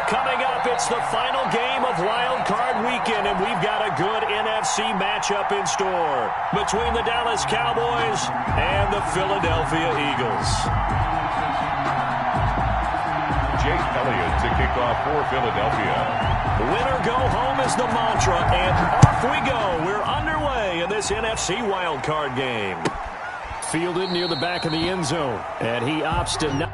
Coming up, it's the final game of Wild Card Weekend, and we've got a good NFC matchup in store between the Dallas Cowboys and the Philadelphia Eagles. Jake Elliott to kick off for Philadelphia. Win or go home is the mantra, and off we go. We're underway in this NFC Wild Card game. Fielded near the back of the end zone, and he opts to not.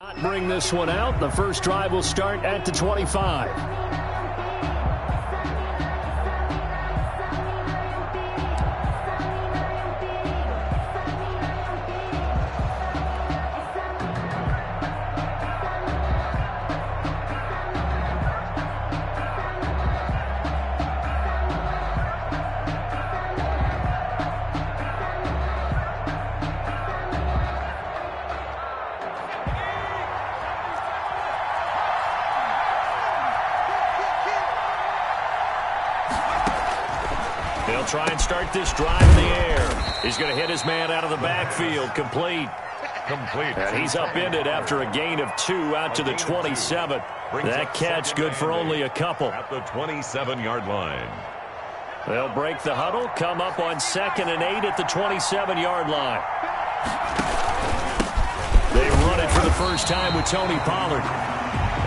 Not bring this one out. The first drive will start at the 25. They'll try and start this drive in the air. He's going to hit his man out of the backfield. Complete. And he's upended after a gain of 2 out to the 27. That catch good for only a couple. At the 27-yard line. They'll break the huddle, come up on 2nd and 8 at the 27-yard line. They run it for the first time with Tony Pollard.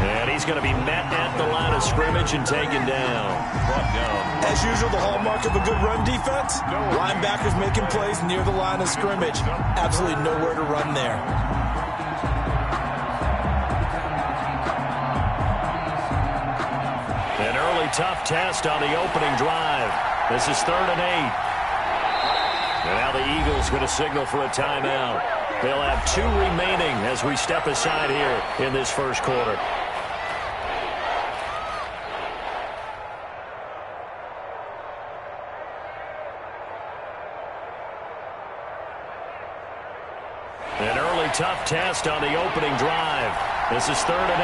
And he's going to be met at the line of scrimmage and taken down. Brought down. As usual, the hallmark of a good run defense, linebackers making plays near the line of scrimmage. Absolutely nowhere to run there. An early tough test on the opening drive. This is 3rd and 8. And now the Eagles going to signal for a timeout. They'll have 2 remaining as we step aside here in this first quarter. An early tough test on the opening drive. This is 3rd and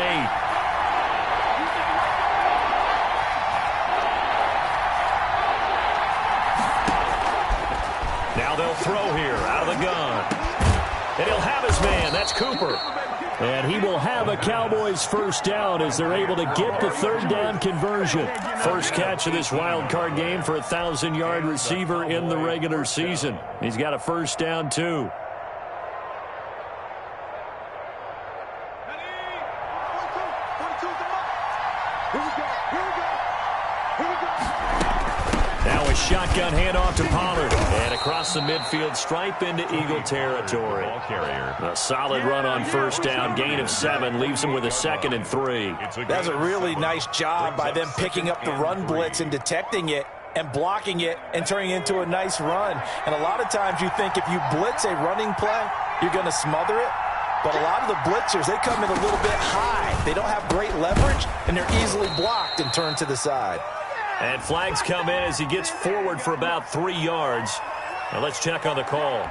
8. Now they'll throw here out of the gun. And he'll have his man. That's Cooper. And he will have a Cowboys first down as they're able to get the 3rd down conversion. First catch of this wild card game for a 1,000-yard receiver in the regular season. He's got a first down, too. Now a shotgun handoff to Pollard. And across the midfield stripe into Eagle territory. A solid run on first down. Gain of 7 leaves him with a 2nd and 3. That's a really nice job by them picking up the run blitz and detecting it and blocking it and turning it into a nice run. And a lot of times you think if you blitz a running play, you're going to smother it. But a lot of the blitzers, they come in a little bit high. They don't have great leverage, and they're easily blocked and turned to the side. And flags come in as he gets forward for about 3 yards. Now let's check on the call.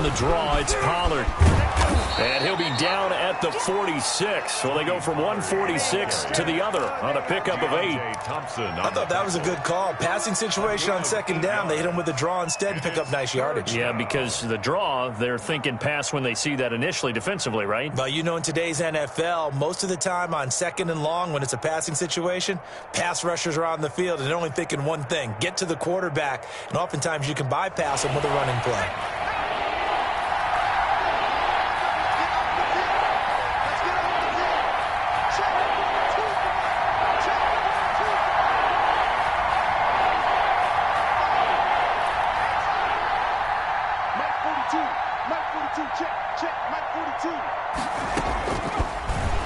the draw. It's Pollard. And he'll be down at the 46. Well, they go from 146 to the other on a pickup of 8. I thought that was a good call. Passing situation on second down. They hit him with a draw instead and pick up nice yardage. Yeah, because the draw, they're thinking pass when they see that initially defensively, right? But you know, in today's NFL, most of the time on second and long, when it's a passing situation, pass rushers are on the field and they're only thinking one thing: get to the quarterback. And oftentimes you can bypass them with a running play.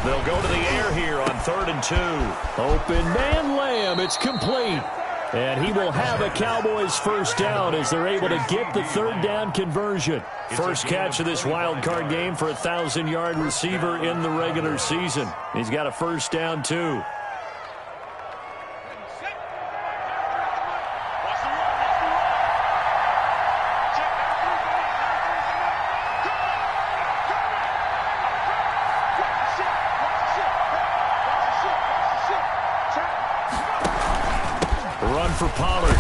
They'll go to the air here on 3rd and 2. Open man Lamb. It's complete. And he will have a Cowboys first down as they're able to get the 3rd down conversion. First catch of this wild card game for a 1,000-yard receiver in the regular season. He's got a first down, too. For Pollard.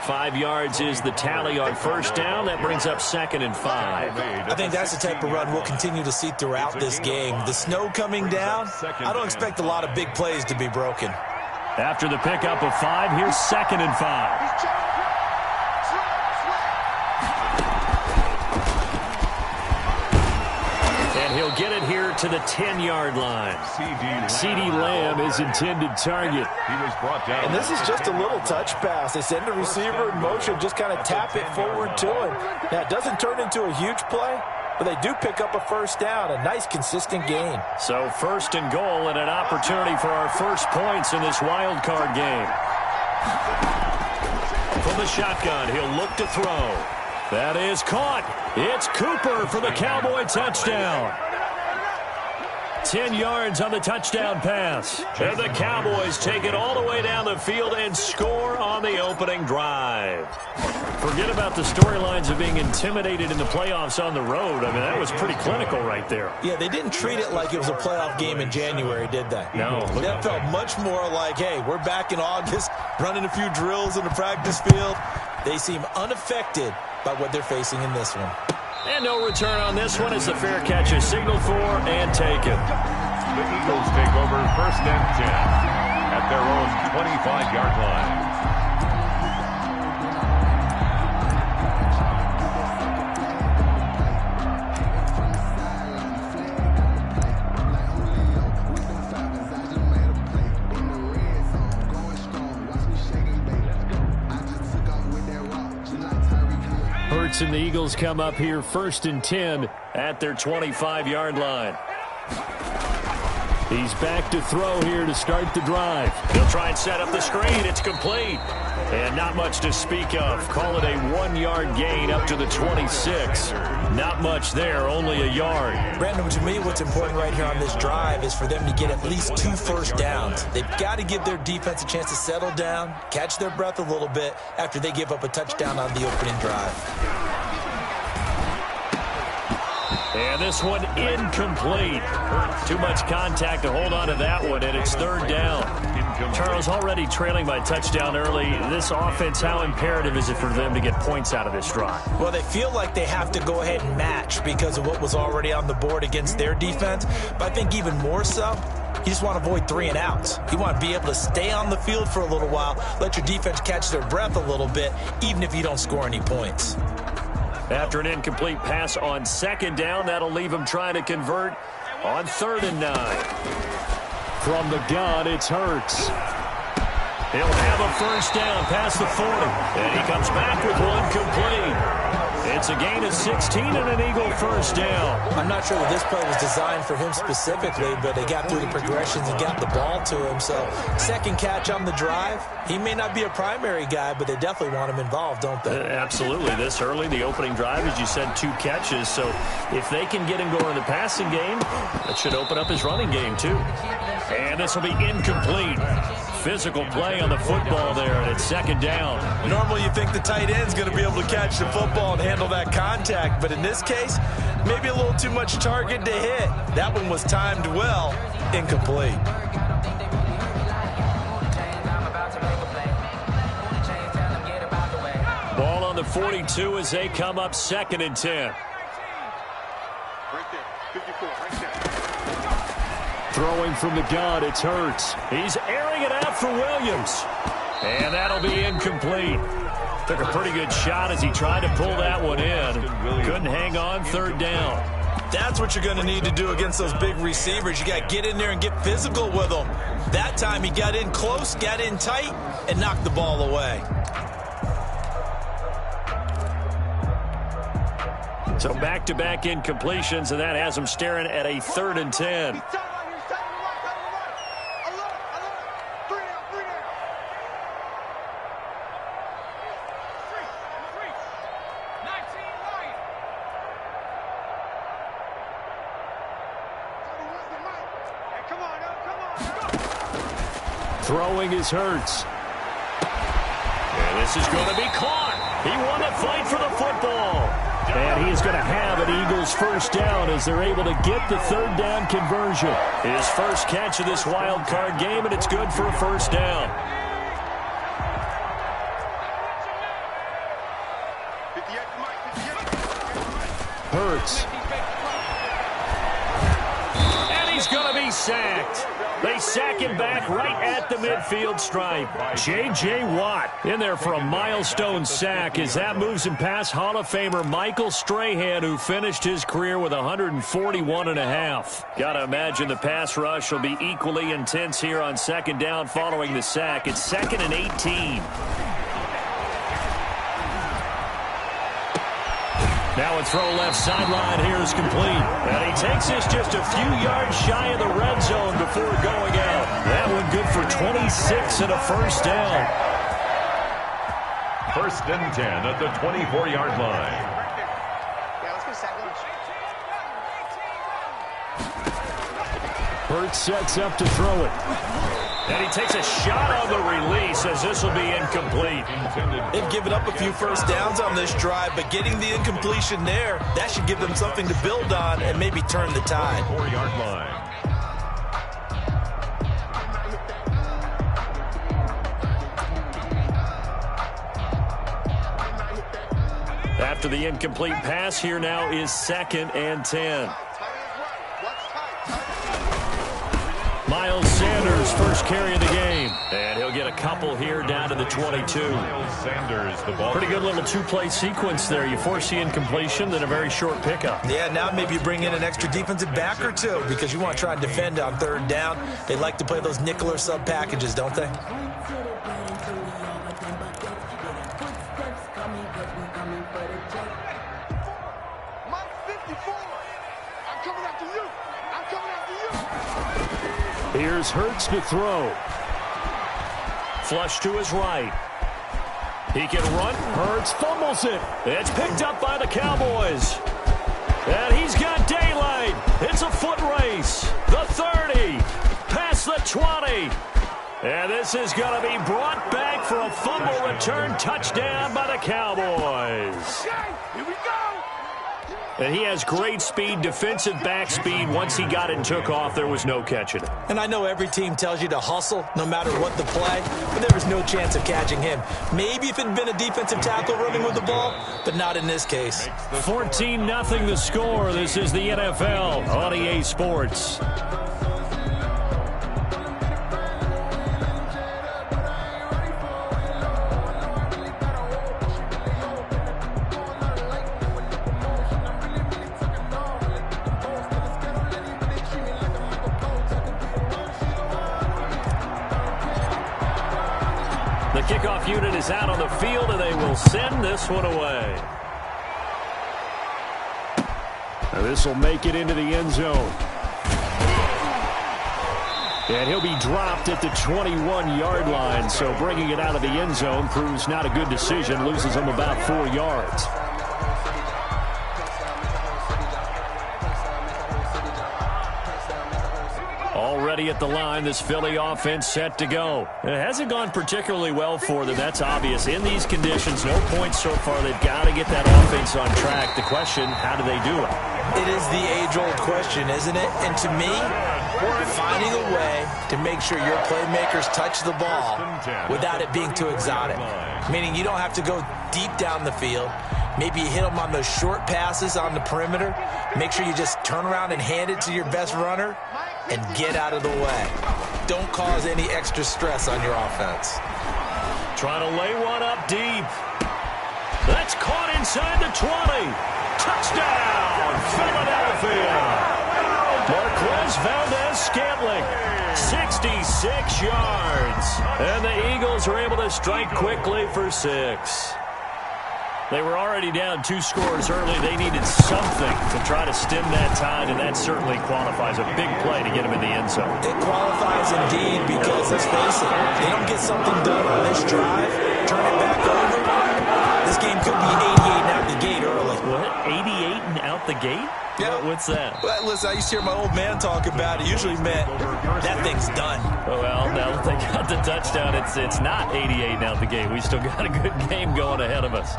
5 yards is the tally on first down. That brings up 2nd and 5. I think that's the type of run we'll continue to see throughout this game. The snow coming down, I don't expect a lot of big plays to be broken. After the pickup of 5, here's 2nd and 5. He'll get it here to the 10-yard line. CeeDee Lamb is intended target. He was brought down. And this is just a little touch pass. They send the receiver in motion, just kind of tap it forward to him. Now, it doesn't turn into a huge play, but they do pick up a first down, a nice, consistent gain. So 1st and goal and an opportunity for our first points in this wild card game. From the shotgun, he'll look to throw. That is caught. It's Cooper for the Cowboy touchdown. 10 yards on the touchdown pass. And the Cowboys take it all the way down the field and score on the opening drive. Forget about the storylines of being intimidated in the playoffs on the road. I mean, that was pretty clinical right there. Yeah, they didn't treat it like it was a playoff game in January, did they? No. That felt much more like, hey, we're back in August, running a few drills in the practice field. They seem unaffected by what they're facing in this one. And no return on this one as the fair catch is signaled for and taken. The Eagles take over 1st and 10 at their own 25-yard line. And the Eagles come up here 1st and 10 at their 25-yard line. He's back to throw here to start the drive. He'll try and set up the screen. It's complete. And not much to speak of. Call it a 1-yard gain up to the 26. Not much there, only a yard. Brandon, to me, what's important right here on this drive is for them to get at least 2 first downs. They've got to give their defense a chance to settle down, catch their breath a little bit after they give up a touchdown on the opening drive. And this one incomplete. Too much contact to hold on to that one, and it's 3rd down. Charles, already trailing by touchdown early. This offense, how imperative is it for them to get points out of this drive? Well, they feel like they have to go ahead and match because of what was already on the board against their defense. But I think even more so, you just want to avoid 3 and outs. You want to be able to stay on the field for a little while, let your defense catch their breath a little bit, even if you don't score any points. After an incomplete pass on 2nd down, that'll leave him trying to convert on 3rd and 9. From the gun, it's Hurts. He'll have a first down past the 40. And he comes back with one complete. It's a gain of 16 and an Eagle first down. I'm not sure that this play was designed for him specifically, but they got through the progressions and got the ball to him. So, 2nd catch on the drive. He may not be a primary guy, but they definitely want him involved, don't they? Absolutely. This early, the opening drive, as you said, 2 catches. So, if they can get him going in the passing game, that should open up his running game, too. And this will be incomplete. Physical play on the football there, and it's second down. Normally you think the tight end's going to be able to catch the football and handle that contact, but in this case, maybe a little too much target to hit. That one was timed well, incomplete. Ball on the 42 as they come up 2nd and 10. Right there, 54, right there. Throwing from the gun, it's Hurts. He's airing it out for Williams. And that'll be incomplete. Took a pretty good shot as he tried to pull that one in. Couldn't hang on, 3rd down. That's what you're going to need to do against those big receivers. You got to get in there and get physical with them. That time he got in close, got in tight, and knocked the ball away. So back-to-back incompletions, and that has him staring at a 3rd and 10. Throwing is Hurts. And this is going to be caught. He won the fight for the football. And he's going to have an Eagles first down as they're able to get the 3rd down conversion. His first catch of this wild card game, and it's good for a first down. Hurts. And he's going to be sacked. They sack him back right at the midfield stripe. J.J. Watt in there for a milestone sack as that moves him past Hall of Famer Michael Strahan, who finished his career with 141.5. Got to imagine the pass rush will be equally intense here on 2nd down following the sack. It's 2nd and 18. Now a throw left sideline here is complete. And he takes this just a few yards shy of the red zone before going out. That one good for 26 and a first down. 1st and 10 at the 24-yard line. Hurts sets up to throw it. And he takes a shot on the release as this will be incomplete. They've given up a few first downs on this drive, but getting the incompletion there, that should give them something to build on and maybe turn the tide. 4-yard line. After the incomplete pass, here now is 2nd and 10. Miles Sanders, first carry of the game. And he'll get a couple here down to the 22. Miles Sanders, the ball. Pretty good little 2-play sequence there. You force the incompletion, then a very short pickup. Yeah, now maybe you bring in an extra defensive back or two because you want to try and defend on 3rd down. They like to play those nickel or sub packages, don't they? Here's Hurts to throw. Flush to his right. He can run. Hurts fumbles it. It's picked up by the Cowboys. And he's got daylight. It's a foot race. The 30. Past the 20. And this is going to be brought back for a fumble return touchdown by the Cowboys. Here we go. And he has great speed, defensive back speed. Once he got it and took off, there was no catching it. And I know every team tells you to hustle no matter what the play, but there was no chance of catching him. Maybe if it had been a defensive tackle running with the ball, but not in this case. 14-0 the score. This is the NFL on EA Sports. The kickoff unit is out on the field, and they will send this one away. Now this will make it into the end zone. And he'll be dropped at the 21-yard line, so bringing it out of the end zone proves not a good decision, loses him about 4 yards. Already ready at the line. This Philly offense set to go. It hasn't gone particularly well for them. That's obvious. In these conditions, no points so far. They've got to get that offense on track. The question, how do they do it? It is the age-old question, isn't it? And to me, finding a way to make sure your playmakers touch the ball without it being too exotic. Meaning you don't have to go deep down the field. Maybe you hit them on those short passes on the perimeter. Make sure you just turn around and hand it to your best runner and get out of the way. Don't cause any extra stress on your offense. Trying to lay one up deep. That's caught inside the 20. Touchdown, Philadelphia. Marquez Valdez-Scantling, 66 yards. And the Eagles are able to strike quickly for 6. They were already down 2 scores early. They needed something to try to stem that tide, and that certainly qualifies. A big play to get them in the end zone. It qualifies indeed because, let's face it, they don't get something done on this drive, turn it back over. This game could be 88 and out the gate early. What? 88 and out the gate? Yeah. What's that? Well, listen, I used to hear my old man talk about it. Usually meant that thing's done. Oh, well, now that they got the touchdown, it's not 88 and out the gate. We still got a good game going ahead of us.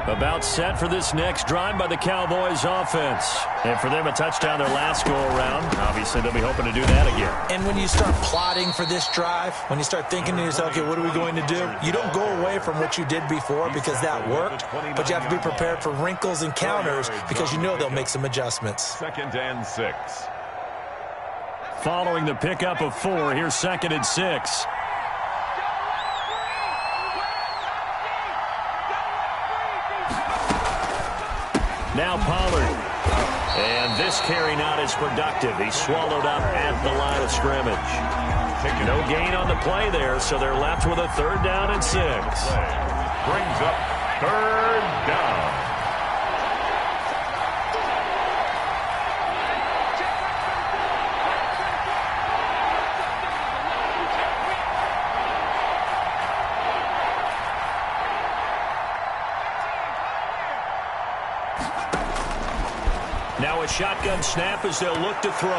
About set for this next drive by the Cowboys offense. And for them, a touchdown their last go-around. Obviously, they'll be hoping to do that again. And when you start plotting for this drive, when you start thinking to yourself, okay, what are we going to do? You don't go away from what you did before because that worked, but you have to be prepared for wrinkles and counters because you know they'll make some adjustments. 2nd and 6. Following the pickup of 4, here's 2nd and 6. Now Pollard. And this carry not as productive. He's swallowed up at the line of scrimmage. No gain on the play there, so they're left with a 3rd down and 6. Brings up 3rd down. Now a shotgun snap as they'll look to throw.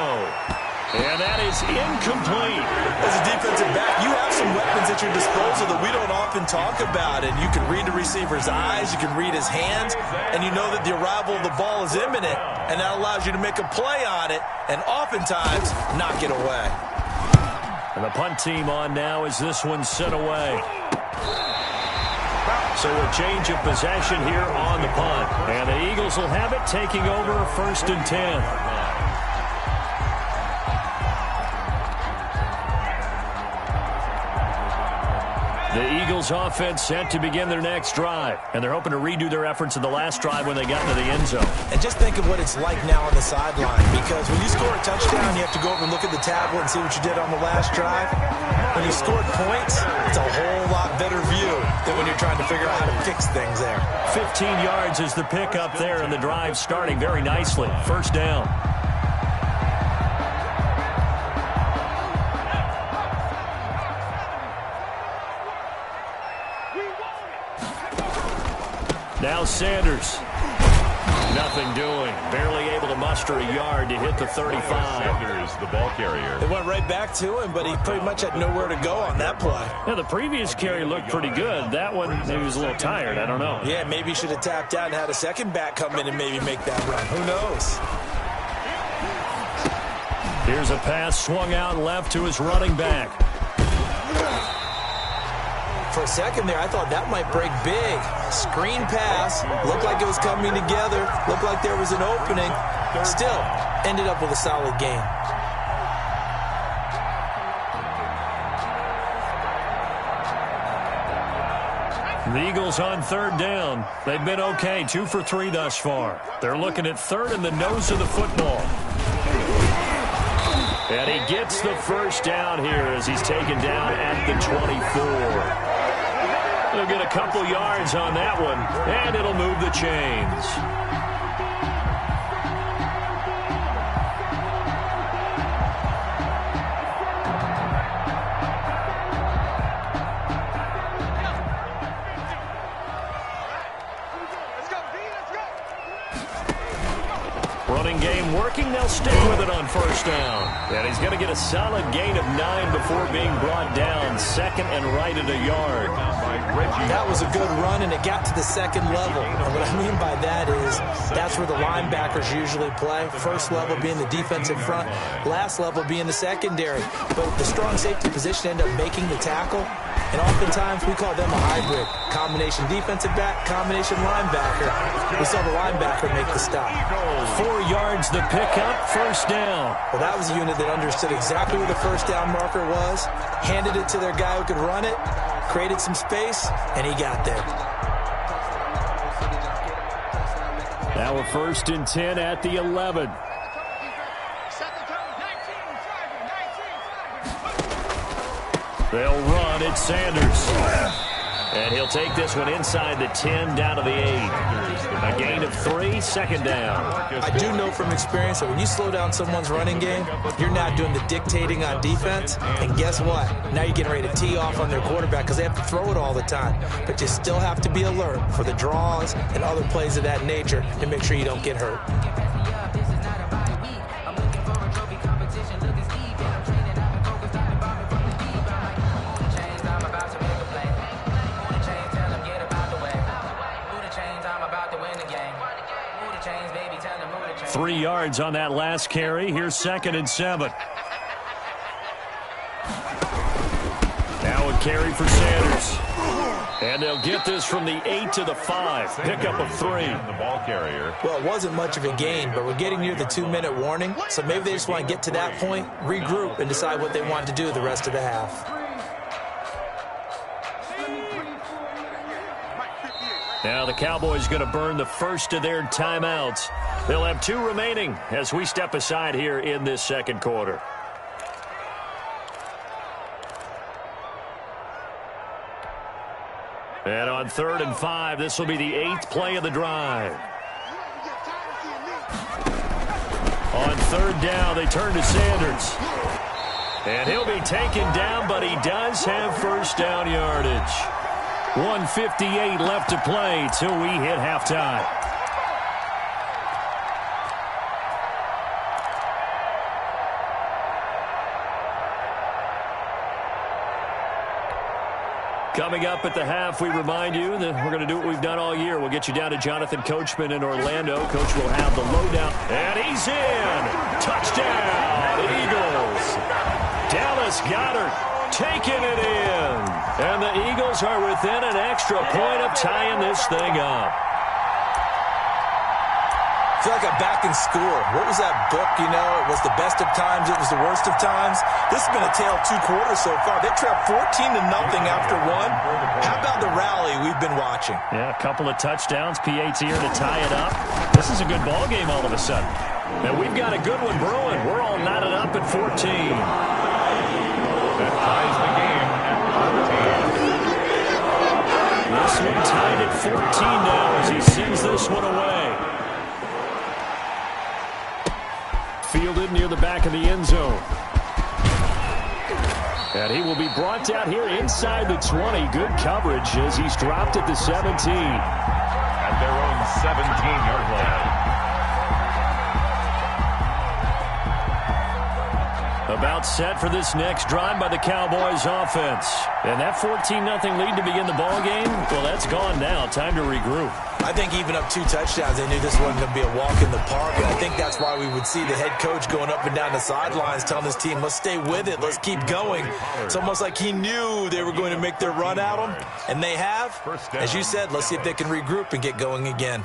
And that is incomplete. As a defensive back, you have some weapons at your disposal that we don't often talk about. And you can read the receiver's eyes, you can read his hands, and you know that the arrival of the ball is imminent. And that allows you to make a play on it and oftentimes knock it away. And the punt team on now as this one's sent away. So a change of possession here on the punt. And the Eagles will have it, taking over 1st and 10. The Eagles offense set to begin their next drive. And they're hoping to redo their efforts in the last drive when they got into the end zone. And just think of what it's like now on the sideline. Because when you score a touchdown, you have to go over and look at the tablet and see what you did on the last drive. When you scored points, it's a whole lot better view than when you're trying to figure out how to fix things there. 15 yards is the pickup there, and the drive starting very nicely. 1st down. Now Sanders. Nothing doing. Barely able to muster a yard to hit the 35. Sanders, the ball carrier. It went right back to him, but he pretty much had nowhere to go on that play. Yeah, the previous carry looked pretty good. That one, maybe he was a little tired. I don't know. Yeah, maybe he should have tapped out and had a second back come in and maybe make that run. Who knows? Here's a pass swung out left to his running back. For a second there, I thought that might break big. Screen pass. Looked like it was coming together. Looked like there was an opening. Still, ended up with a solid game. The Eagles on 3rd down. They've been okay, 2 for 3 thus far. They're looking at 3rd in the nose of the football. And he gets the 1st down here as he's taken down at the 24. They'll get a couple yards on that one, and it'll move the chains. Running game working. They'll stick with it on first down. And he's going to get a solid gain of 9 before being brought down. Second and right at a yard. That was a good run, and it got to the second level. And what I mean by that is that's where the linebackers usually play. First level being the defensive front, last level being the secondary. But the strong safety position ended up making the tackle. And oftentimes we call them a hybrid. Combination defensive back, combination linebacker. We saw the linebacker make the stop. 4 yards the pickup, first down. Well, that was a unit that understood exactly where the first down marker was, handed it to their guy who could run it, created some space, and he got there. Now a first and 10 at the 11. They'll run. It's Sanders. And he'll take this one inside the 10 down to the 8. A gain of 3, second down. I do know from experience that when you slow down someone's running game, you're not doing the dictating on defense. And guess what? Now you're getting ready to tee off on their quarterback because they have to throw it all the time. But you still have to be alert for the draws and other plays of that nature to make sure you don't get hurt. Chains, 3 yards on that last carry. Here's second and 7. Now a carry for Sanders. And they'll get this from the 8 to the 5. Pickup of 3. The ball carrier. Well, it wasn't much of a gain, but we're getting near the 2-minute warning. So maybe they just want to get to that point, regroup, and decide what they want to do the rest of the half. Now the Cowboys going to burn the first of their timeouts. They'll have 2 remaining as we step aside here in this second quarter. And on 3rd and 5, this will be the 8th play of the drive. On 3rd down, they turn to Sanders. And he'll be taken down, but he does have first down yardage. 1:58 left to play till we hit halftime. Coming up at the half, we remind you that we're going to do what we've done all year. We'll get you down to Jonathan Coachman in Orlando. Coach will have the lowdown. And he's in. Touchdown, Eagles. Dallas Goedert taking it in. And the Eagles are within an extra point of tying this thing up. I feel like I'm back in school. What was that book, you know? It was the best of times. It was the worst of times. This has been a tale of 2 quarters so far. They trapped 14-0 after 1. How about the rally we've been watching? Yeah, a couple of touchdowns. P.A.'s here to tie it up. This is a good ball game all of a sudden. And we've got a good one brewing. We're all knotted up at 14. That ties the game at 14. This one tied at 14 now as he sends this one away. Fielded near the back of the end zone. And he will be brought down here inside the 20. Good coverage as he's dropped at the 17. At their own 17-yard line. About set for this next drive by the Cowboys offense. And that 14-0 lead to begin the ball game, well, that's gone now. Time to regroup. I think even up 2 touchdowns, they knew this wasn't going to be a walk in the park. And I think that's why we would see the head coach going up and down the sidelines telling his team, let's stay with it, let's keep going. It's almost like he knew they were going to make their run at him. And they have. As you said, let's see if they can regroup and get going again.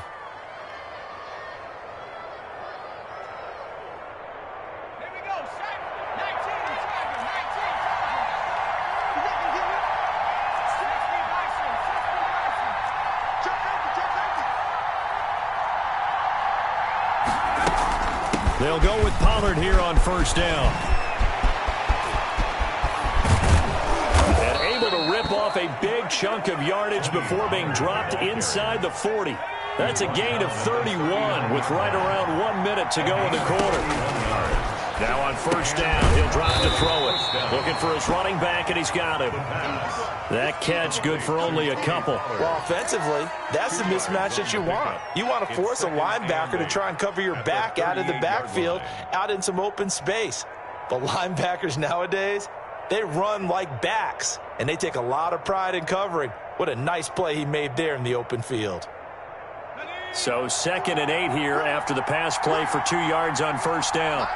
They'll go with Pollard here on first down. And able to rip off a big chunk of yardage before being dropped inside the 40. That's a gain of 31 with right around 1 minute to go in the quarter. Now on first down, he'll drop to throw it. Looking for his running back, and he's got him. That catch good for only a couple. Well, offensively, that's the mismatch that you want. You want to force a linebacker to try and cover your back out of the backfield, out in some open space. But linebackers nowadays, they run like backs, and they take a lot of pride in covering. What a nice play he made there in the open field. So 2nd and 8 here after the pass play for 2 yards on first down.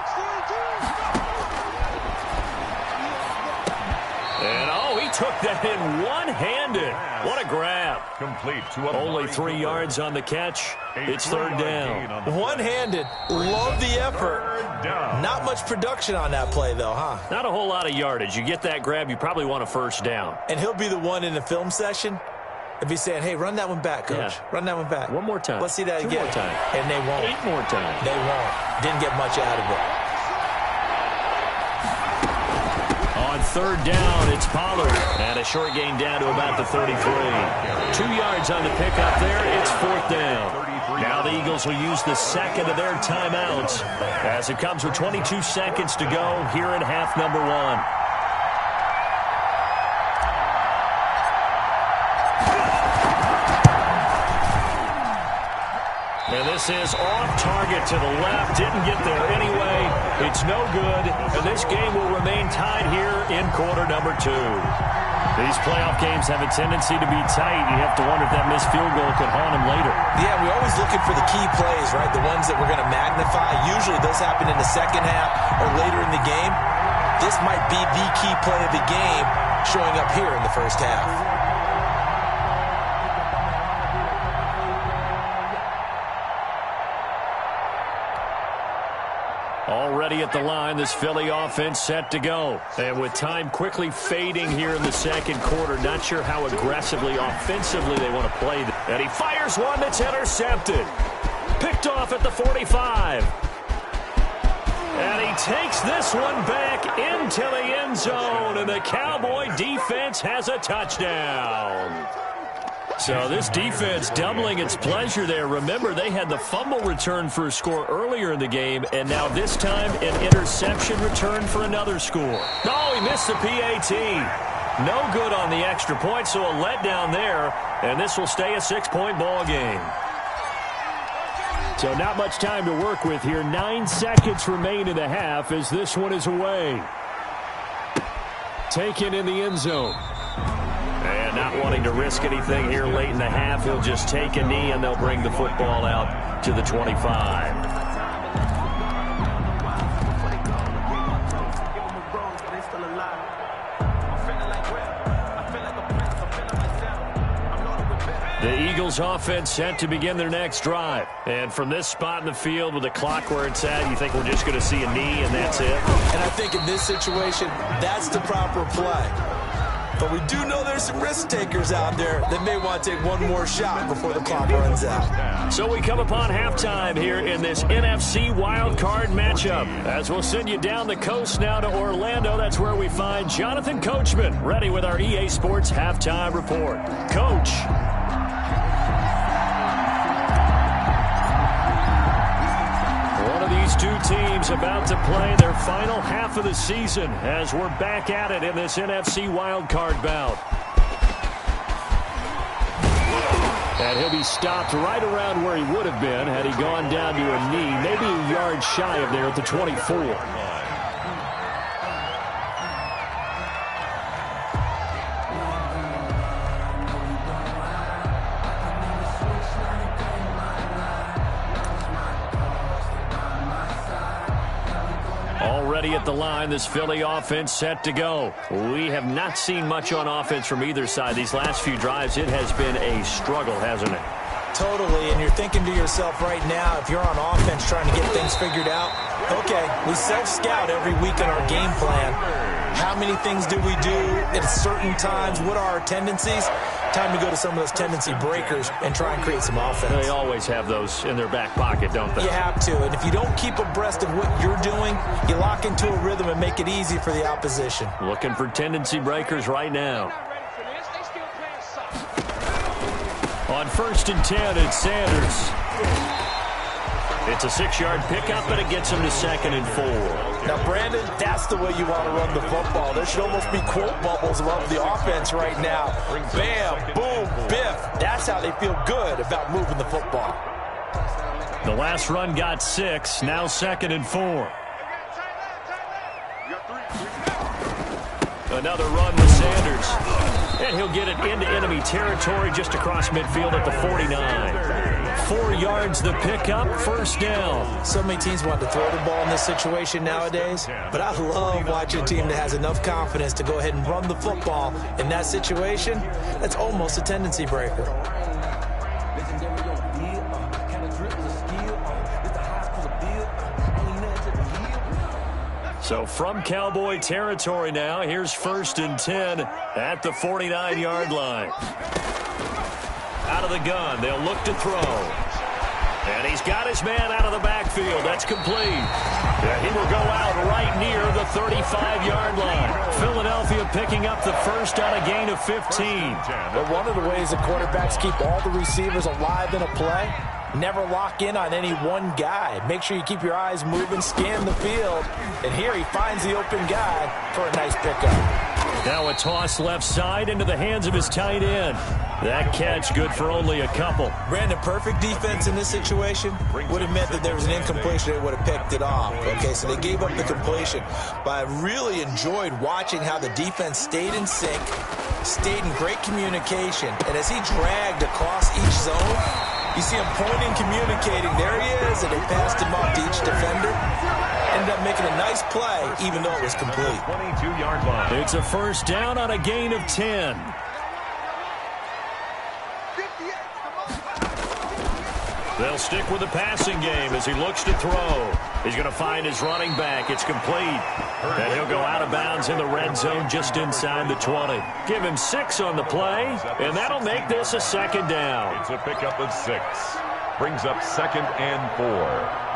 And, oh, he took that in one-handed. What a grab. Complete to Only 3 yards on the catch. It's third down. One-handed. Love the effort. Not much production on that play, though, huh? Not a whole lot of yardage. You get that grab, you probably want a first down. And he'll be the one in the film session. If he's saying, hey, run that one back, Coach. Yeah. Run that one back. One more time. Let's see that 2 again. more times. And they won't. 8 more times. They won't. Didn't get much out of it. On third down, it's Pollard. And a short gain down to about the 33. 2 yards on the pickup there. It's fourth down. Now the Eagles will use the second of their timeouts as it comes with 22 seconds to go here in half number 1. And this is off target to the left. Didn't get there anyway. It's no good. And this game will remain tied here in quarter number 2. These playoff games have a tendency to be tight. You have to wonder if that missed field goal could haunt them later. Yeah, we're always looking for the key plays, right? The ones that we're going to magnify. Usually those happen in the second half or later in the game. This might be the key play of the game showing up here in the first half. Already at the line, this Philly offense set to go. And with time quickly fading here in the second quarter, not sure how aggressively, offensively they want to play. And he fires one that's intercepted. Picked off at the 45. And he takes this one back into the end zone. And the Cowboy defense has a touchdown. So this defense doubling its pleasure there. Remember, they had the fumble return for a score earlier in the game, and now this time an interception return for another score. Oh, he missed the PAT. No good on the extra point, so a letdown there, and this will stay a 6-point ball game. So not much time to work with here. 9 seconds remain in the half as this one is away. Taken in the end zone. And not wanting to risk anything here late in the half, he'll just take a knee and they'll bring the football out to the 25. The Eagles offense set to begin their next drive. And from this spot in the field with the clock where it's at, you think we're just going to see a knee and that's it? And I think in this situation, that's the proper play. But we do know there's some risk takers out there that may want to take one more shot before the clock runs out. So we come upon halftime here in this NFC wild card matchup. As we'll send you down the coast now to Orlando, that's where we find Jonathan Coachman ready with our EA Sports halftime report. Coach. These two teams about to play their final half of the season as we're back at it in this NFC wildcard bout. And he'll be stopped right around where he would have been had he gone down to a knee, maybe a yard shy of there at the 24. Already at the line, this Philly offense set to go. We have not seen much on offense from either side. These last few drives, it has been a struggle, hasn't it? Totally, and you're thinking to yourself right now, if you're on offense trying to get things figured out, okay, we self-scout every week in our game plan. How many things do we do at certain times? What are our tendencies? Time to go to some of those tendency breakers and try and create some offense. They always have those in their back pocket, don't they? You have to, and if you don't keep abreast of what you're doing, you lock into a rhythm and make it easy for the opposition. Looking for tendency breakers right now. On 1st and 10, it's Sanders. It's a 6-yard pickup, and it gets him to 2nd and 4. Now, Brandon, that's the way you want to run the football. There should almost be quote bubbles above the offense right now. Bam, boom, biff. That's how they feel good about moving the football. The last run got 6, now 2nd and 4. Another run with Sanders. And he'll get it into enemy territory just across midfield at the 49. 4 yards the pickup, 1st down. So many teams want to throw the ball in this situation nowadays, but I love watching a team that has enough confidence to go ahead and run the football. In that situation, that's almost a tendency breaker. So from Cowboy territory now, here's 1st and 10 at the 49-yard line. Out of the gun, they'll look to throw. And he's got his man out of the backfield. That's complete. Yeah, he will go out right near the 35-yard line. Philadelphia picking up the first on a gain of 15. But one of the ways that quarterbacks keep all the receivers alive in a play, never lock in on any one guy. Make sure you keep your eyes moving, scan the field. And here he finds the open guy for a nice pickup. Now a toss left side into the hands of his tight end. That catch good for only a couple. Brandon, perfect defense in this situation would have meant that there was an incompletion. They would have picked it off. Okay, so they gave up the completion. But I really enjoyed watching how the defense stayed in sync, stayed in great communication. And as he dragged across each zone, you see him pointing, communicating. There he is, and they passed him off to each defender. Ended up making a nice play, even though it was complete. 22-yard line. It's a 1st down on a gain of 10. They'll stick with the passing game as he looks to throw. He's going to find his running back. It's complete. And he'll go out of bounds in the red zone just inside the 20. Give him 6 on the play, and that'll make this a 2nd down. It's a pickup of 6. Brings up 2nd and 4.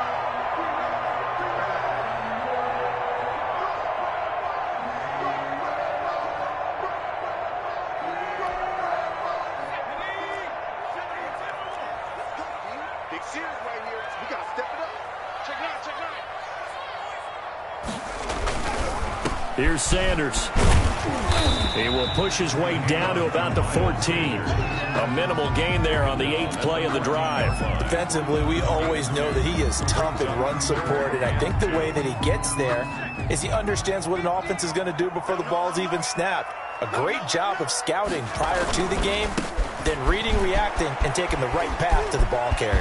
Here's Sanders. He will push his way down to about the 14. A minimal gain there on the 8th play of the drive. Defensively, we always know that he is tough and run support, and I think the way that he gets there is he understands what an offense is going to do before the ball's even snapped. A great job of scouting prior to the game, then reading, reacting, and taking the right path to the ball carrier.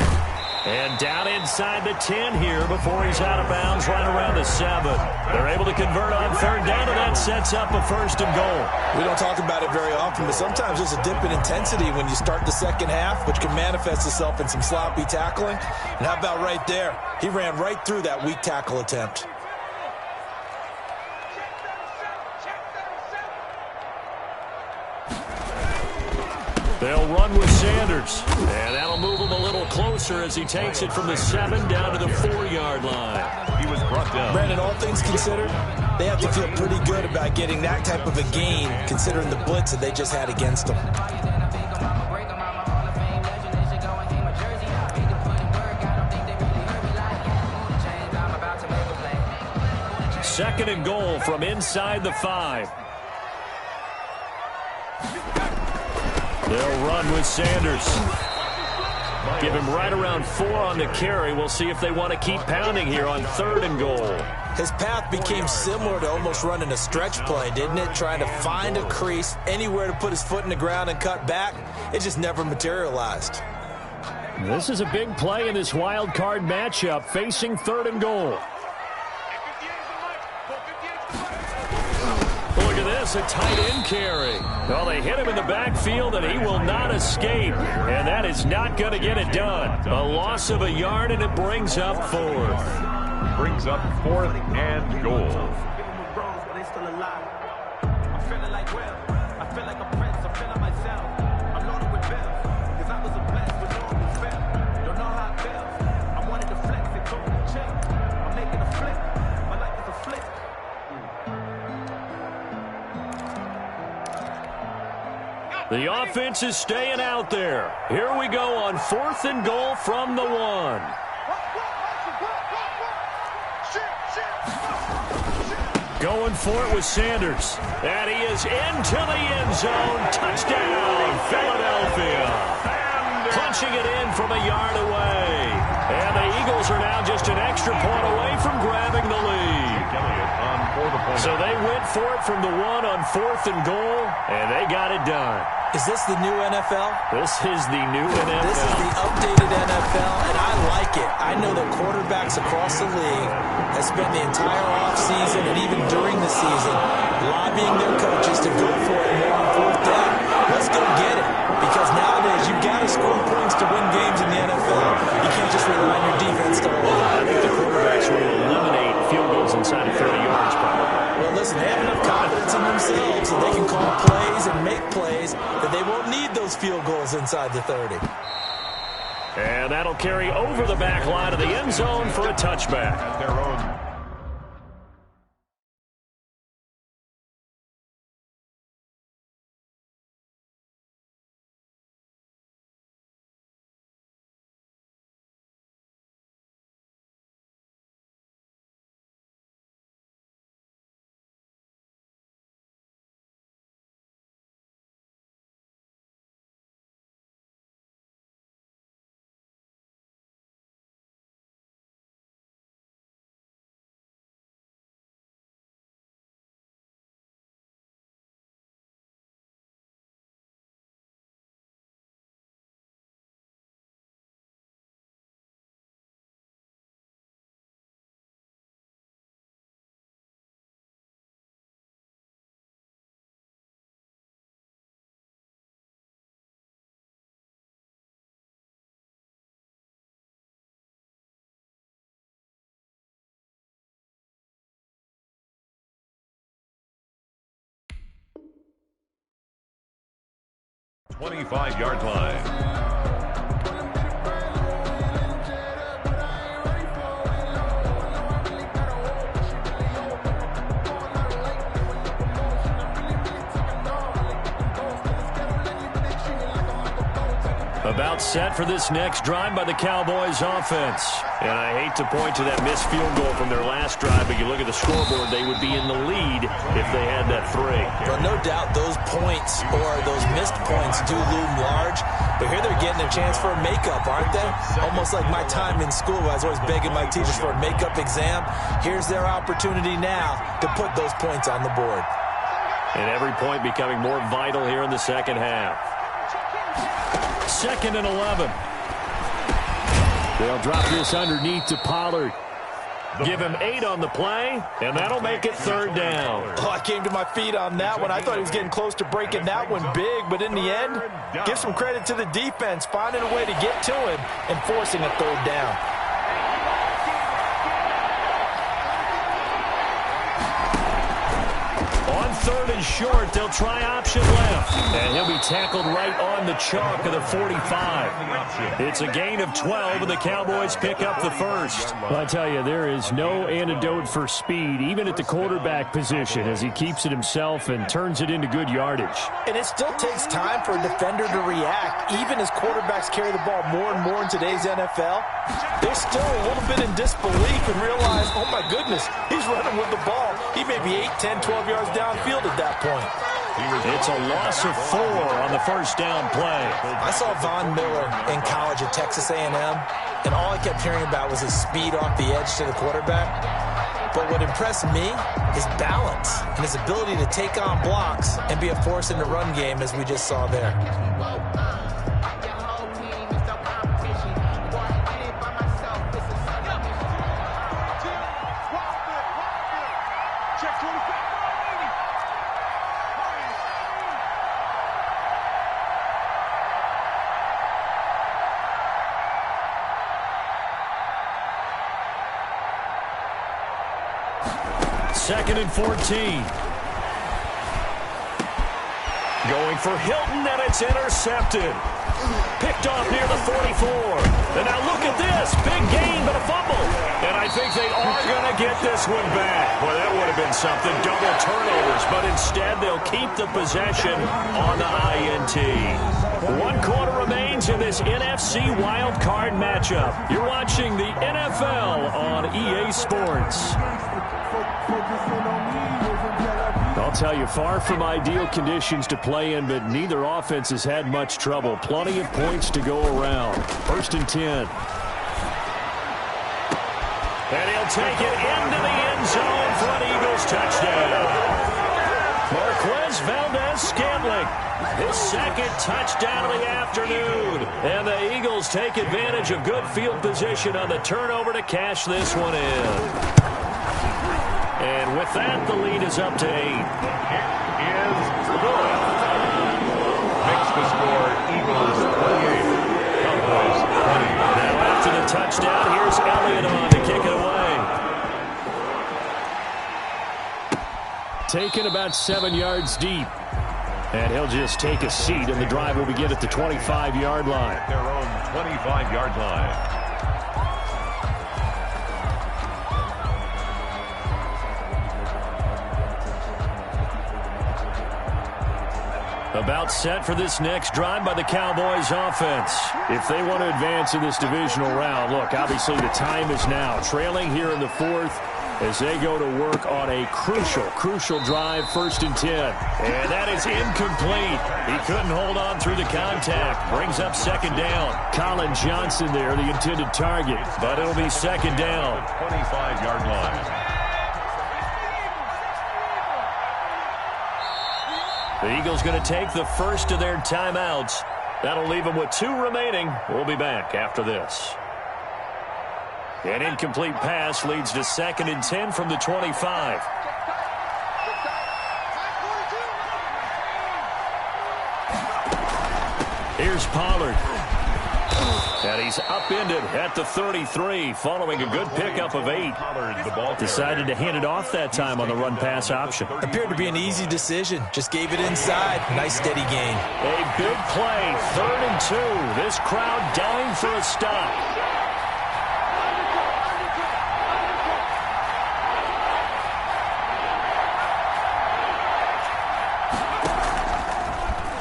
And down inside the 10 here before he's out of bounds right around the 7. They're able to convert on 3rd down, and that sets up a 1st and goal. We don't talk about it very often, but sometimes there's a dip in intensity when you start the 2nd half, which can manifest itself in some sloppy tackling. And how about right there? He ran right through that weak tackle attempt. They'll run with Sanders, and that'll move him a little closer as he takes it from the 7 down to the 4-yard line. He was brought down. Brandon, all things considered, they have to feel pretty good about getting that type of a gain, considering the blitz that they just had against them. 2nd and goal from inside the 5. They'll run with Sanders. Give him right around 4 on the carry. We'll see if they want to keep pounding here on 3rd and goal. His path became similar to almost running a stretch play, didn't it? Trying to find a crease, anywhere to put his foot in the ground and cut back. It just never materialized. This is a big play in this wild card matchup, facing 3rd and goal. Look at this, a tight end carry. Well, they hit him in the backfield, and he will not escape. And that is not going to get it done. A loss of a yard, and it brings up 4th. Brings up 4th and goal. The offense is staying out there. Here we go on 4th and goal from the 1. Going for it with Sanders. And he is into the end zone. Touchdown, Philadelphia. Punching it in from a yard away. And the Eagles are now just an extra point away from grabbing the lead. So they went for it from the 1 on 4th and goal, and they got it done. Is this the new NFL? This is the new NFL. This is the updated NFL, and I like it. I know that quarterbacks across the league have spent the entire offseason and even during the season lobbying their coaches to go for it more on 4th down. Let's go get it. Because nowadays, you've got to score points to win games in the NFL. You can't just rely on your defense to hold. I think the quarterbacks will eliminate field goals inside of 30 yards, probably. Well, listen, they have enough confidence in themselves that they can call plays and make plays that they won't need those field goals inside the 30. And that'll carry over the back line of the end zone for a touchback. At their own. .25-yard line. About set for this next drive by the Cowboys offense. And I hate to point to that missed field goal from their last drive, but you look at the scoreboard, they would be in the lead if they had that 3. Well, no doubt those points or those missed points do loom large, but here they're getting a chance for a makeup, aren't they? Almost like my time in school, I was always begging my teachers for a makeup exam. Here's their opportunity now to put those points on the board. And every point becoming more vital here in the second half. 2nd and 11. They'll drop this underneath to Pollard. Give him 8 on the play, and that'll make it 3rd down. Oh, I came to my feet on that one. I thought he was getting close to breaking that one big, but in the end, give some credit to the defense, finding a way to get to him and forcing a 3rd down. On 3rd and short, they'll try option left. And he'll be tackled right on the chalk of the 45. It's a gain of 12, and the Cowboys pick up the first. Well, I tell you, there is no antidote for speed, even at the quarterback position, as he keeps it himself and turns it into good yardage. And it still takes time for a defender to react, even as quarterbacks carry the ball more and more in today's NFL. They're still a little bit in disbelief and realize, oh, my goodness, he's running with the ball. He may be 8, 10, 12 yards downfield at that point. It's a loss of 4 on the first down play. I saw Von Miller in college at Texas A&M, and all I kept hearing about was his speed off the edge to the quarterback. But what impressed me is balance and his ability to take on blocks and be a force in the run game, as we just saw there. Second and 14. Going for Hilton, and it's intercepted. Picked off near the 44. And now look at this. Big gain, but a fumble. And I think they are going to get this one back. Boy, that would have been something. Double turnovers. But instead, they'll keep the possession on the INT. 1 quarter remains in this NFC Wild Card matchup. You're watching the NFL on EA Sports. I'll tell you, far from ideal conditions to play in, but neither offense has had much trouble. Plenty of points to go around. 1st and 10. And he'll take it into the end zone for an Eagles touchdown. Marquez Valdez-Scantling, his 2nd touchdown of the afternoon. And the Eagles take advantage of good field position on the turnover to cash this one in. And with that, the lead is up to 8. It is good. Makes the score Eagles 28, Cowboys 20. Now after the touchdown, here's Elliott on to kick it away. Taken about 7 yards deep. And he'll just take a seat, and the drive will begin at the 25-yard line. Their own 25-yard line. About set for this next drive by the Cowboys offense. If they want to advance in this divisional round, look, obviously the time is now. Trailing here in the 4th as they go to work on a crucial drive, 1st and 10. And that is incomplete. He couldn't hold on through the contact. Brings up 2nd down. Colin Johnson there, the intended target. But it'll be 2nd down. 25-yard line. The Eagles going to take the first of their timeouts. That'll leave them with 2 remaining. We'll be back after this. An incomplete pass leads to 2nd and 10 from the 25. Here's Pollard. And he's upended at the 33 following a good pickup of 8. Decided to hand it off that time on the run-pass option. Appeared to be an easy decision. Just gave it inside. Nice steady gain. A big play, 3rd and 2. This crowd dying for a stop.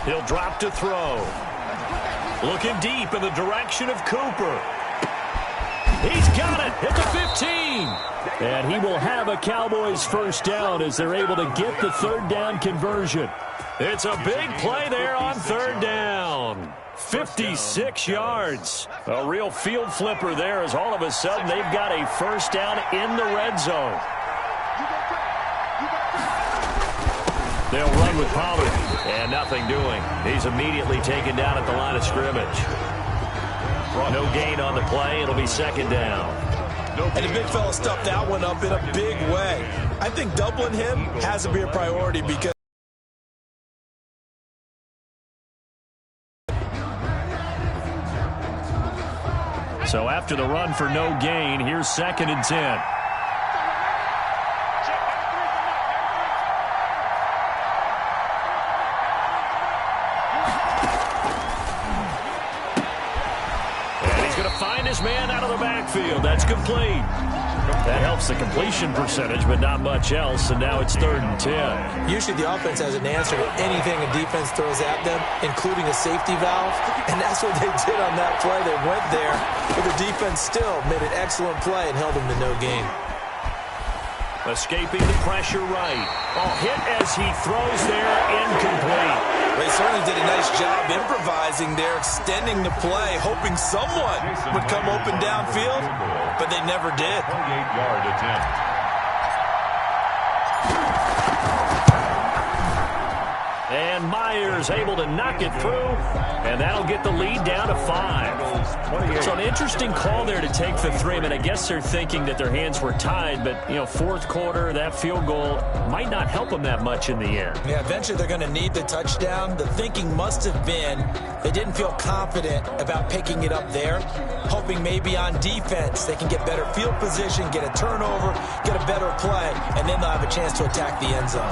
He'll drop to throw. Looking deep in the direction of Cooper. He's got it at the 15. And he will have a Cowboys 1st down as they're able to get the 3rd down conversion. It's a big play there on 3rd down. 56 yards. A real field flipper there as all of a sudden they've got a 1st down in the red zone. They'll run with Pollard, and nothing doing. He's immediately taken down at the line of scrimmage. No gain on the play. It'll be 2nd down. And the big fella stuffed that one up in a big way. I think doubling him has to be a priority because so after the run for no gain, here's 2nd and 10. Find his man out of the backfield. That's complete. That helps the completion percentage, but not much else, and now it's 3rd and 10. Usually the offense has an answer to anything a defense throws at them, including a safety valve, and that's what they did on that play. They went there, but the defense still made an excellent play and held them to no gain. Escaping the pressure right. Hit as he throws there, incomplete. They certainly did a nice job improvising there, extending the play, hoping someone would come open downfield, but they never did. 28-yard attempt. And Myers able to knock it through, and that'll get the lead down to 5. So an interesting call there to take the 3. I mean, I guess they're thinking that their hands were tied, but, 4th quarter, that field goal might not help them that much in the end. Yeah, eventually they're going to need the touchdown. The thinking must have been they didn't feel confident about picking it up there, hoping maybe on defense they can get better field position, get a turnover, get a better play, and then they'll have a chance to attack the end zone.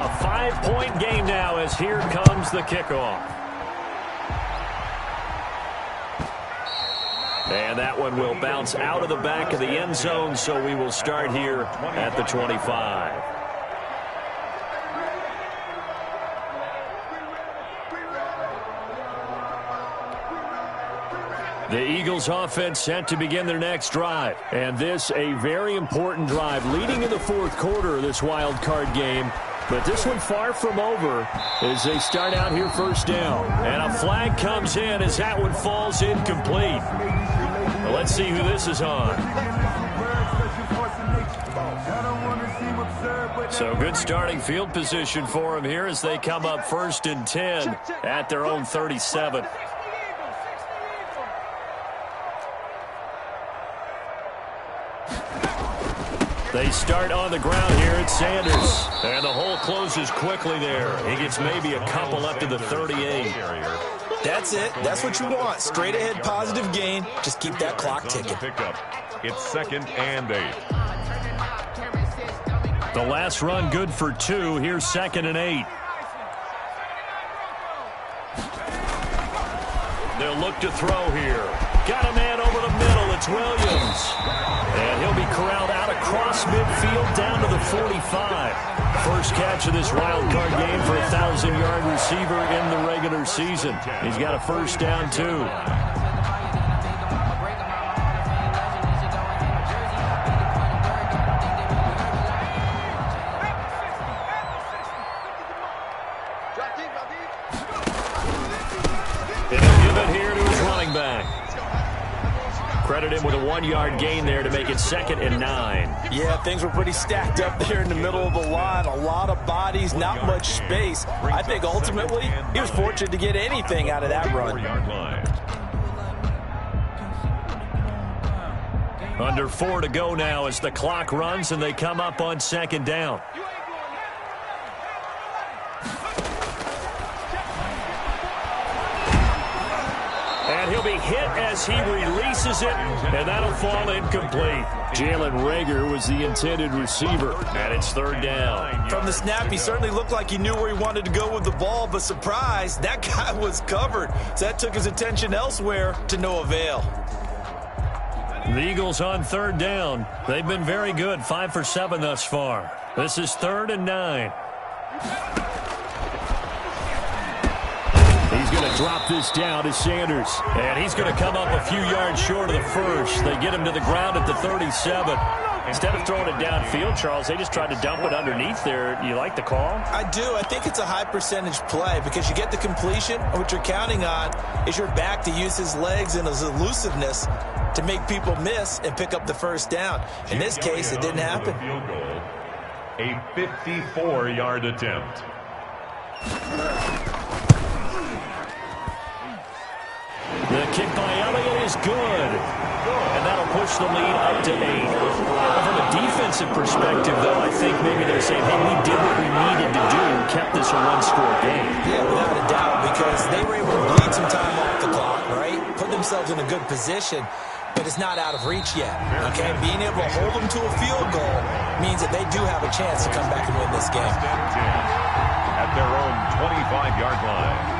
A 5-point game now as here comes the kickoff. And that one will bounce out of the back of the end zone, so we will start here at the 25. The Eagles offense set to begin their next drive. And this a very important drive leading in the fourth quarter of this wild card game. But this one far from over as they start out here first down. And a flag comes in as that one falls incomplete. Well, let's see who this is on. So good starting field position for them here as they come up 1st and 10 at their own 37. They start on the ground here at Sanders. And the hole closes quickly there. He gets maybe a couple up to the 38. That's it. That's what you want. Straight ahead positive gain. Just keep that clock ticking. It's 2nd and 8. The last run good for 2. Here's 2nd and 8. They'll look to throw here. Got a man over the middle. It's Williams. And he'll be corralled out across midfield down to the 45. First catch of this wild card game for a 1,000-yard receiver in the regular season. He's got a first down, too. And he'll give it here to his running back. Credit him with a 1-yard gain there to make it 2nd and 9. Yeah, things were pretty stacked up there in the middle of the line. A lot of bodies, not much space. I think ultimately he was fortunate to get anything out of that run. Under 4 to go now as the clock runs and they come up on 2nd down. And he'll be hit as he releases it, and that'll fall incomplete. Jalen Reagor was the intended receiver, and it's 3rd down. From the snap, he certainly looked like he knew where he wanted to go with the ball, but surprise, that guy was covered. So that took his attention elsewhere to no avail. The Eagles on 3rd down. They've been very good, 5 for 7 thus far. This is 3rd and 9. He's going to drop this down to Sanders. And he's going to come up a few yards short of the first. They get him to the ground at the 37. Instead of throwing it downfield, Charles, they just tried to dump it underneath there. You like the call? I do. I think it's a high percentage play because you get the completion, and what you're counting on is your back to use his legs and his elusiveness to make people miss and pick up the first down. In this case, it didn't happen. A 54-yard attempt. The kick by Elliott is good. And that'll push the lead up to 8. From a defensive perspective, though, I think maybe they're saying, hey, we did what we needed to do, kept this a one-score game. Yeah, without a doubt, because they were able to bleed some time off the clock, right? Put themselves in a good position, but it's not out of reach yet, okay? Being able to hold them to a field goal means that they do have a chance to come back and win this game. At their own 25-yard line.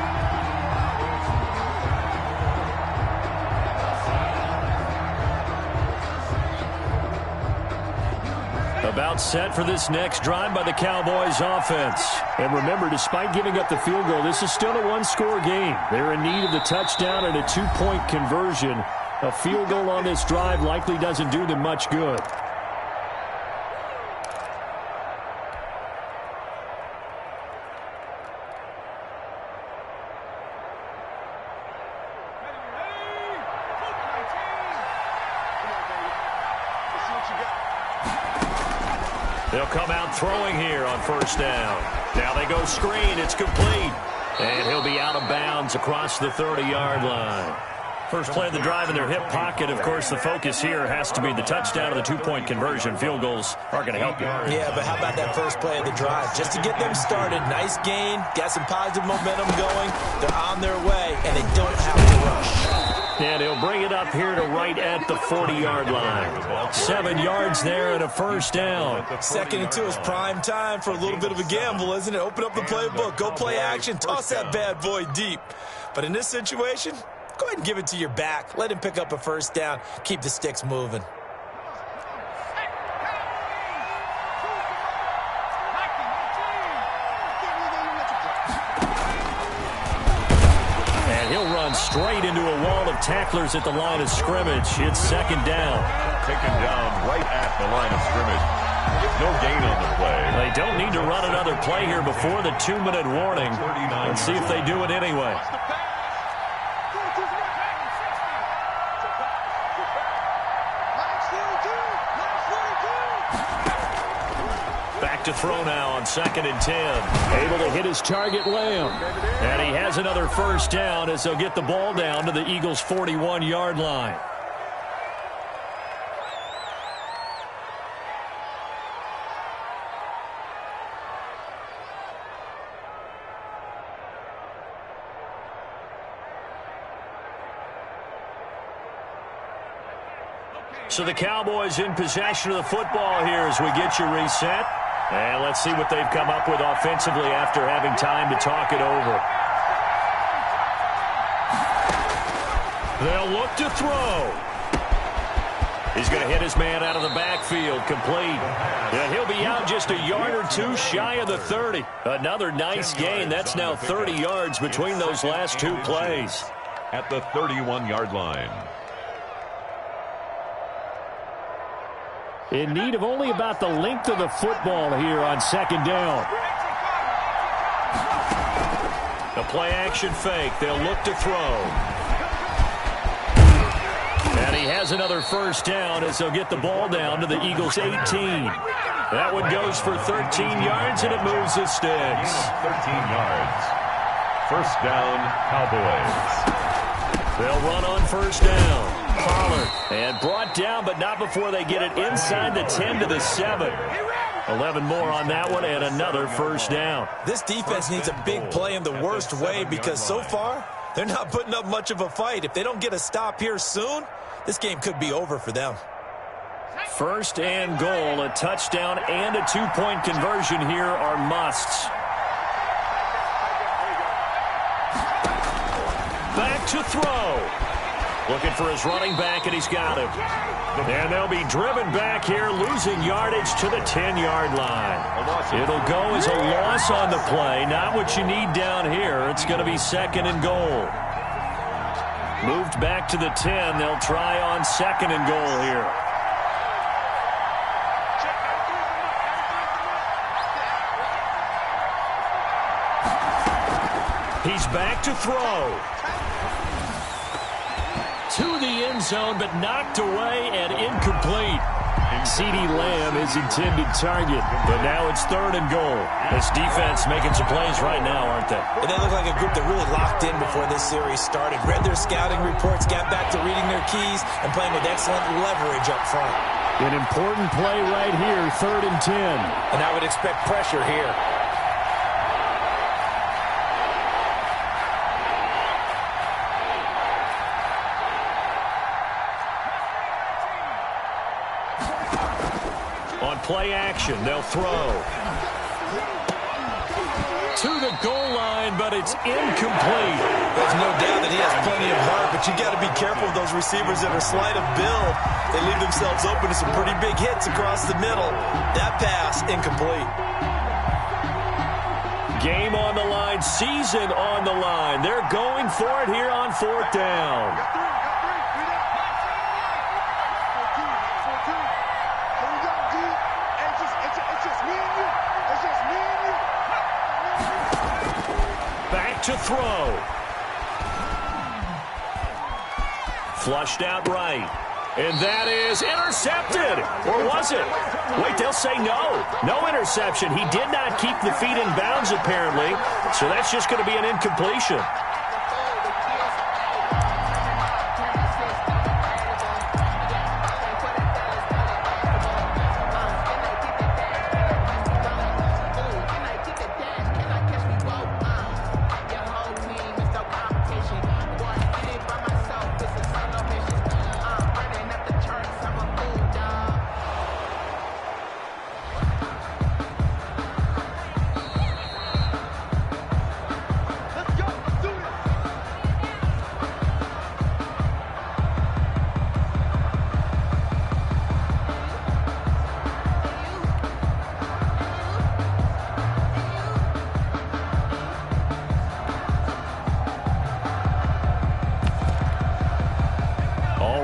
About set for this next drive by the Cowboys offense. And remember, despite giving up the field goal, this is still a one-score game. They're in need of the touchdown and a 2-point conversion. A field goal on this drive likely doesn't do them much good. They'll come out throwing here on first down. Now they go screen. It's complete. And he'll be out of bounds across the 30-yard line. First play of the drive in their hip pocket. Of course, the focus here has to be the touchdown and the 2-point conversion. Field goals aren't going to help you. Yeah, but how about that first play of the drive? Just to get them started. Nice gain. Got some positive momentum going. They're on their way, and they don't have to rush. And he'll bring it up here to right at the 40-yard line. 7 yards there and a first down. 2nd and 2 is prime time for a little bit of a gamble, isn't it? Open up the playbook. Go play action. Toss that bad boy deep. But in this situation, Go ahead and give it to your back. Let him pick up a first down. Keep the sticks moving. Straight into a wall of tacklers at the line of scrimmage. It's second down. Taken down right at the line of scrimmage. No gain on the play. They don't need to run another play here before the 2-minute warning. Let's see if they do it anyway. Back to throw now on 2nd and 10. Able to hit his target, Lamb. And he has another first down as they'll get the ball down to the Eagles' 41-yard line. So the Cowboys in possession of the football here as we get you reset. And let's see what they've come up with offensively after having time to talk it over. They'll look to throw. He's going to hit his man out of the backfield, complete. And he'll be out just a yard or two shy of the 30. Another nice gain. That's now 30 yards between those last two plays. At the 31-yard line. In need of only about the length of the football here on 2nd down. A play-action fake. They'll look to throw. And he has another first down as they'll get the ball down to the Eagles' 18. That one goes for 13 yards, and it moves the sticks. 13 yards. First down, Cowboys. They'll run on first down. Pollard, and brought down, but not before they get it inside the 10 to the 7. 11 more on that one, and another first down. This defense needs a big play in the worst way because so far, they're not putting up much of a fight. If they don't get a stop here soon, this game could be over for them. First and goal, a touchdown and a 2-point conversion here are musts. Back to throw. Looking for his running back, and he's got him. And they'll be driven back here, losing yardage to the 10-yard line. It'll go as a loss on the play. Not what you need down here. It's going to be 2nd and goal. Moved back to the 10. They'll try on 2nd and goal here. He's back to throw. To the end zone, but knocked away and incomplete. CeeDee Lamb is intended target, but now it's 3rd and goal. This defense making some plays right now, aren't they? And they look like a group that really locked in before this series started. Read their scouting reports, got back to reading their keys, and playing with excellent leverage up front. An important play right here, 3rd and 10. And I would expect pressure here. Play action. They'll throw. To the goal line, but it's incomplete. There's no doubt that he has plenty of heart, but you got to be careful of those receivers that are slight of build. They leave themselves open to some pretty big hits across the middle. That pass, incomplete. Game on the line, season on the line. They're going for it here on 4th down. To throw. Flushed out right. And that is intercepted. Or was it? Wait, they'll say no. No interception. He did not keep the feet in bounds, apparently. So that's just going to be an incompletion.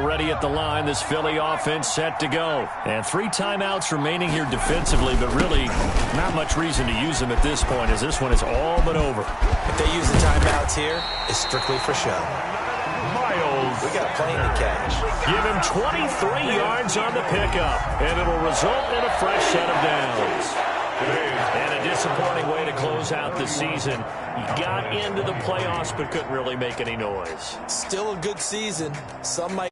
ready at the line. This Philly offense set to go. And 3 timeouts remaining here defensively, but really not much reason to use them at this point, as this one is all but over. If they use the timeouts here, it's strictly for show. Miles. We got a plane to catch. Give him 23 yards on the pickup, and it'll result in a fresh set of downs. And a disappointing way to close out the season. He got into the playoffs but couldn't really make any noise. Still a good season. Some might